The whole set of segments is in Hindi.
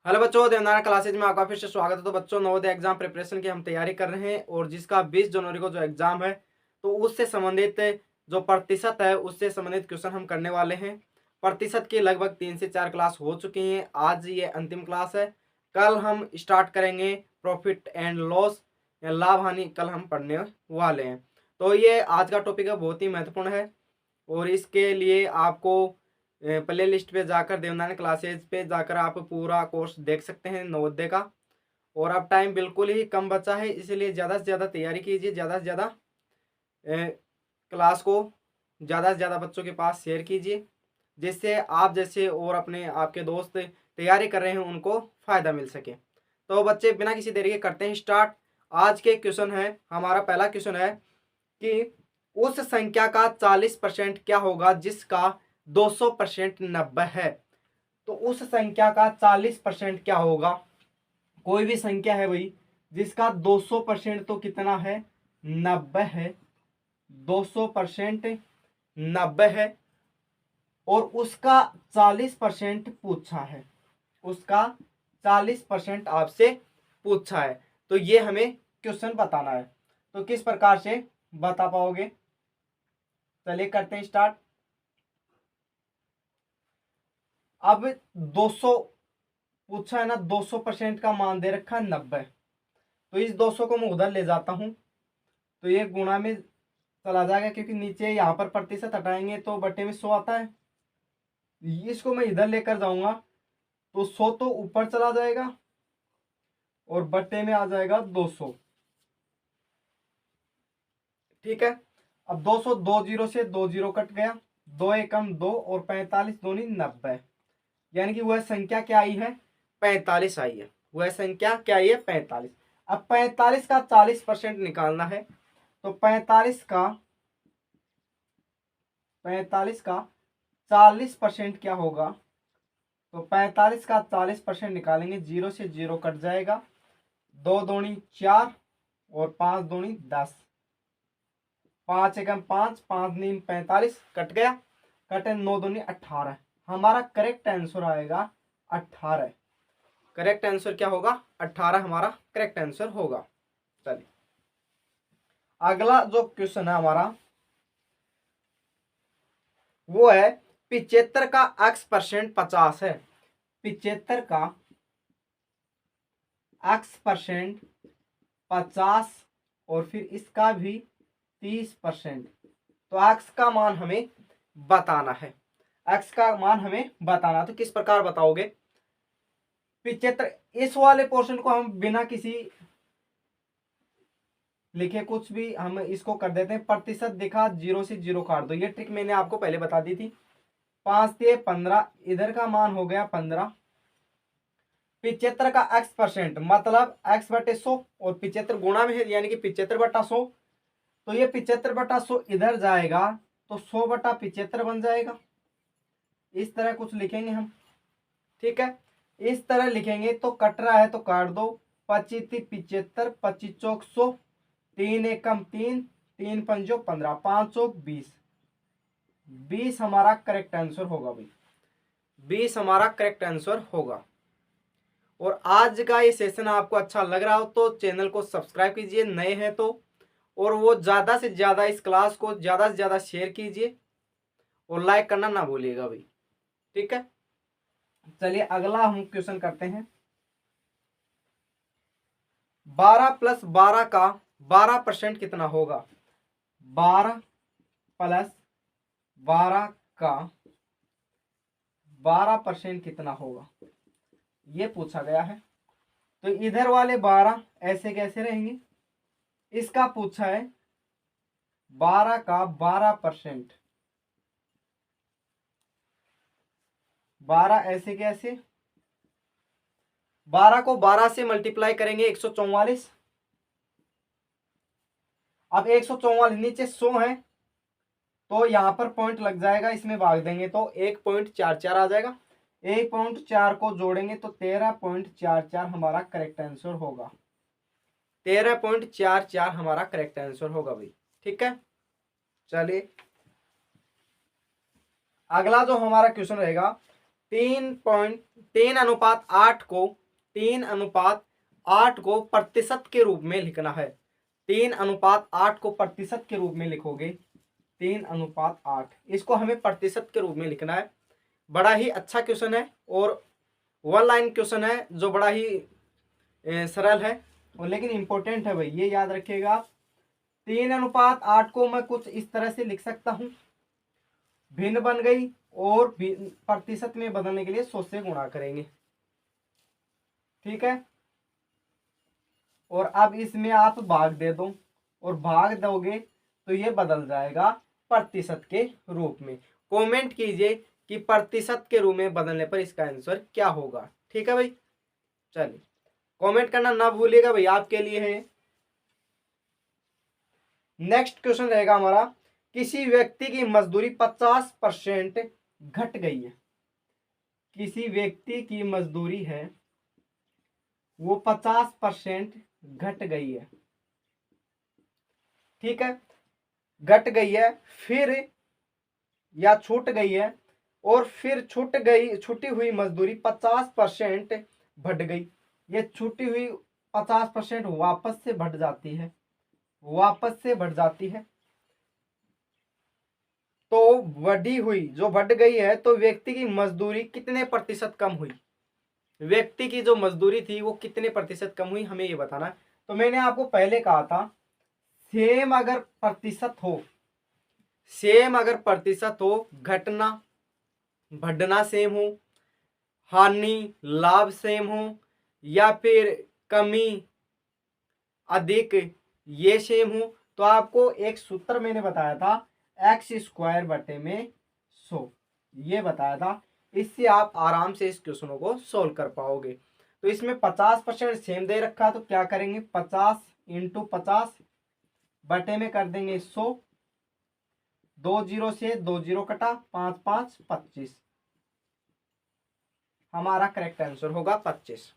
हेलो बच्चों, देवनारा क्लासेज में आपका फिर से स्वागत है। तो बच्चों, नवोदय एग्जाम प्रिपरेशन की हम तैयारी कर रहे हैं और जिसका 20 जनवरी को जो एग्जाम है तो उससे संबंधित जो प्रतिशत है उससे संबंधित क्वेश्चन हम करने वाले हैं। प्रतिशत की लगभग 3 से 4 क्लास हो चुकी हैं। आज ये अंतिम क्लास है। कल हम स्टार्ट करेंगे प्रॉफिट एंड लॉस या लाभ हानि, कल हम पढ़ने वाले हैं। तो ये आज का टॉपिक है, बहुत ही महत्वपूर्ण है और इसके लिए आपको प्ले लिस्ट पे जाकर, देवनारायण क्लासेज पे जाकर आप पूरा कोर्स देख सकते हैं नवोदय का। और अब टाइम बिल्कुल ही कम बचा है, इसलिए ज़्यादा से ज़्यादा तैयारी कीजिए, ज़्यादा से ज़्यादा क्लास को ज़्यादा से ज़्यादा बच्चों के पास शेयर कीजिए, जिससे आप जैसे और अपने आपके दोस्त तैयारी कर रहे हैं उनको फ़ायदा मिल सके। तो बच्चे, बिना किसी देरी के करते हैं स्टार्ट। आज के क्वेश्चन है, हमारा पहला क्वेश्चन है कि उस संख्या का 40% क्या होगा जिसका 200% 90 है। तो उस संख्या का 40% क्या होगा? कोई भी संख्या है भाई जिसका 200% तो कितना है? 90 है। 200% 90 है और उसका 40% पूछा है। उसका 40% आपसे पूछा है। तो ये हमें क्वेश्चन बताना है। तो किस प्रकार से बता पाओगे? चलिए करते हैं स्टार्ट। अब 200 पूछा है ना, 200% का मान दे रखा है 90। तो इस 200 को मैं उधर ले जाता हूं तो ये गुणा में चला जाएगा, क्योंकि नीचे यहाँ पर प्रतिशत हटाएंगे तो बटे में 100 आता है। इसको मैं इधर लेकर जाऊंगा तो 100 तो ऊपर चला जाएगा और बटे में आ जाएगा 200। ठीक है। अब 200, 2 जीरो से 2 जीरो कट गया, 2 एकम 2 और 45 दूनी 90। यानी कि वह संख्या क्या आई है? 45 आई है। वह संख्या क्या आई है? 45। अब 45 का 40% निकालना है। तो 45 का 40% क्या होगा? तो 45 का 40% निकालेंगे, 0 से 0 कट जाएगा, 2 दूनी 4 और 5 दूनी 10, 5 एकम 5, 5 नीम 45 कट गया, कटे 9 दूनी 18। हमारा करेक्ट आंसर आएगा 18। करेक्ट आंसर क्या होगा? 18 हमारा करेक्ट आंसर होगा। चलिए अगला जो क्वेश्चन है हमारा वो है 75 का x% 50 है। 75 का x% 50 और फिर इसका भी 30%। तो x का मान हमें बताना है। x का मान हमें बताना, तो किस प्रकार बताओगे? 75, इस वाले पोर्शन को हम बिना किसी लिखे कुछ भी हम इसको कर देते हैं। प्रतिशत दिखा, 0 से 0 काट दो। ये ट्रिक मैंने आपको पहले बता दी थी। 5 से 15, इधर का मान हो गया 15। 75 का x% मतलब x बटे 100 और 75 गुणा में है, यानी कि 75 बटा 100। तो ये 75 बटा 100 इधर जाएगा तो 100 बटा 75 बन जाएगा। इस तरह कुछ लिखेंगे हम। ठीक है, इस तरह लिखेंगे तो कट रहा है तो काट दो। 25 75, 25 चौक 100, 3 एकम 3, 3 पंजो 15, 5 चौक 20। 20 हमारा करेक्ट आंसर होगा भाई। 20 हमारा करेक्ट आंसर होगा। और आज का ये सेशन आपको अच्छा लग रहा हो तो चैनल को सब्सक्राइब कीजिए, नए हैं तो। और वो ज़्यादा से ज़्यादा इस क्लास को ज़्यादा से ज़्यादा शेयर कीजिए और लाइक करना ना भूलिएगा भाई। ठीक है, चलिए अगला हम क्वेश्चन करते हैं। 12 प्लस 12 का 12% कितना होगा? 12 प्लस 12 का 12% कितना होगा, ये पूछा गया है। तो इधर वाले 12 ऐसे कैसे रहेंगे? इसका पूछा है 12 का 12%। 12 ऐसे कैसे? 12 को 12 से मल्टीप्लाई करेंगे 144। अब 144 नीचे 100 है तो यहां पर पॉइंट लग जाएगा, इसमें भाग देंगे तो 1.44 आ जाएगा। 1.4 को जोड़ेंगे तो 13.44 हमारा करेक्ट आंसर होगा। 13.44 हमारा करेक्ट आंसर होगा भाई। ठीक है, चलिए अगला जो हमारा क्वेश्चन रहेगा 3:8 को प्रतिशत के रूप में लिखना है। 3:8 को प्रतिशत के रूप में लिखोगे, 3:8 इसको हमें प्रतिशत के रूप में लिखना है। बड़ा ही अच्छा क्वेश्चन है और वन लाइन क्वेश्चन है जो बड़ा ही सरल है और लेकिन इंपॉर्टेंट है भाई, ये याद रखिएगा आप। 3:8 को मैं कुछ इस तरह से लिख सकता हूं, भिन्न बन गई और प्रतिशत में बदलने के लिए 100 से गुणा करेंगे, ठीक है। और अब इसमें आप भाग दे दो और भाग दोगे तो ये बदल जाएगा प्रतिशत के रूप में। कमेंट कीजिए कि प्रतिशत के रूप में बदलने पर इसका आंसर क्या होगा, ठीक है भाई। चलिए कमेंट करना ना भूलिएगा भाई, आपके लिए है। नेक्स्ट क्वेश्चन रहेगा हमारा, किसी व्यक्ति की मजदूरी 50% घट गई है। किसी व्यक्ति की मजदूरी है वो 50% घट गई है, ठीक है। घट गई है फिर या छूट गई है और फिर छूटी हुई मजदूरी 50% बढ़ गई। ये छूटी हुई 50% वापस से बढ़ जाती है, तो बढ़ी हुई जो बढ़ गई है तो व्यक्ति की मजदूरी कितने प्रतिशत कम हुई। व्यक्ति की जो मजदूरी थी वो कितने प्रतिशत कम हुई, हमें ये बताना है। तो मैंने आपको पहले कहा था सेम अगर प्रतिशत हो, घटना बढ़ना सेम हो, हानि लाभ सेम हो, या फिर कमी अधिक ये सेम हो, तो आपको एक सूत्र मैंने बताया था x² में 100, ये बताया था। इससे आप आराम से इस क्वेश्चनों को सोल्व कर पाओगे। तो इसमें 50% सेम दे रखा है तो क्या करेंगे, 50 × 50 बटे में कर देंगे 100, 2 0 से 2 0 कटा, 5 5 25, हमारा करेक्ट आंसर होगा 25।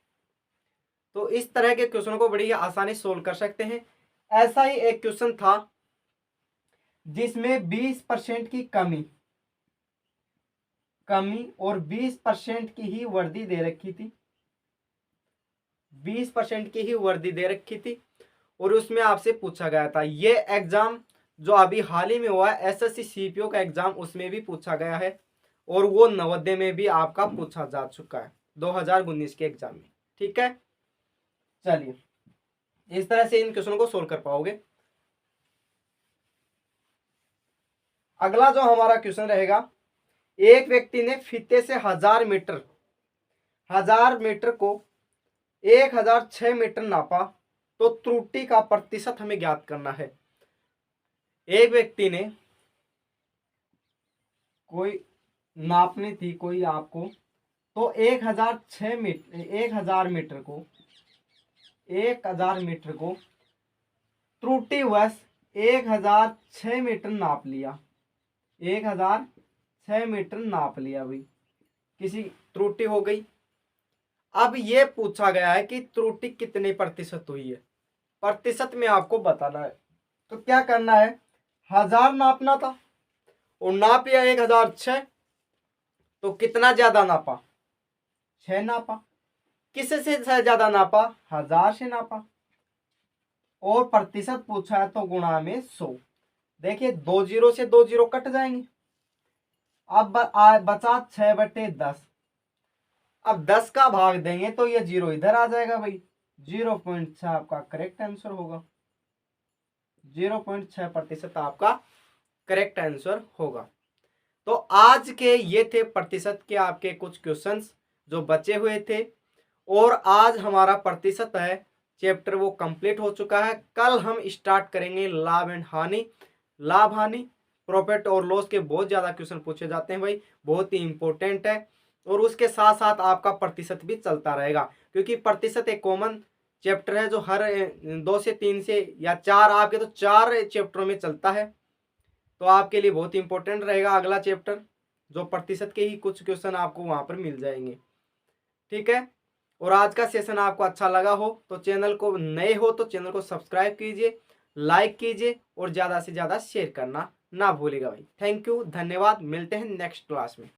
तो इस तरह के क्वेश्चन को बड़ी आसानी सोल्व कर सकते हैं। ऐसा ही एक क्वेश्चन था जिसमें 20% की कमी और 20% की ही वर्दी दे रखी थी, 20% की ही वर्दी दे रखी थी और उसमें आपसे पूछा गया था। ये एग्जाम जो अभी हाल ही में हुआ है एसएससी सीपीओ का एग्जाम, उसमें भी पूछा गया है और वो नवोदय में भी आपका पूछा जा चुका है 2019 के एग्जाम में, ठीक है। चलिए इस तरह से इन क्वेश्चनों को सोल्व कर पाओगे। अगला जो हमारा क्वेश्चन रहेगा, एक व्यक्ति ने फीते से 1000 मीटर को 1006 मीटर नापा, तो त्रुटि का प्रतिशत हमें ज्ञात करना है। एक व्यक्ति ने कोई नापनी थी कोई आपको, तो 1000 मीटर को त्रुटिवश 1006 मीटर नाप लिया, 1006 मीटर नाप लिया भाई, किसी त्रुटि हो गई। अब ये पूछा गया है कि त्रुटि कितने प्रतिशत हुई है, प्रतिशत में आपको बताना है। तो क्या करना है, 1000 नापना था और नाप लिया 1006, तो कितना ज्यादा नापा, 6 नापा। किससे ज्यादा नापा, 1000 से नापा और प्रतिशत पूछा है तो गुणा में 100। देखिए 2 0 से 2 0 कट जाएंगे, अब बचा 6/10। अब 10 का भाग देंगे तो ये 0 इधर आ जाएगा भाई, 0.6 आपका करेक्ट आंसर होगा, 0.6% आपका करेक्ट आंसर होगा। तो आज के ये थे प्रतिशत के आपके कुछ क्वेश्चंस जो बचे हुए थे और आज हमारा प्रतिशत है चैप्टर वो कंप्लीट हो चुका है। कल हम स्टार्ट करेंगे लाभ एंड हानि, लाभ हानि प्रॉफिट और लॉस के बहुत ज़्यादा क्वेश्चन पूछे जाते हैं भाई, बहुत ही इंपॉर्टेंट है। और उसके साथ साथ आपका प्रतिशत भी चलता रहेगा क्योंकि प्रतिशत एक कॉमन चैप्टर है जो हर 2 से 3 से या 4 आपके तो 4 चैप्टरों में चलता है। तो आपके लिए बहुत इंपॉर्टेंट रहेगा अगला चैप्टर, जो प्रतिशत के ही कुछ क्वेश्चन आपको वहाँ पर मिल जाएंगे, ठीक है। और आज का सेशन आपको अच्छा लगा हो तो चैनल को नए हो तो चैनल को सब्सक्राइब कीजिए, लाइक कीजिए और ज़्यादा से ज़्यादा शेयर करना ना भूलिएगा भाई। थैंक यू, धन्यवाद, मिलते हैं नेक्स्ट क्लास में।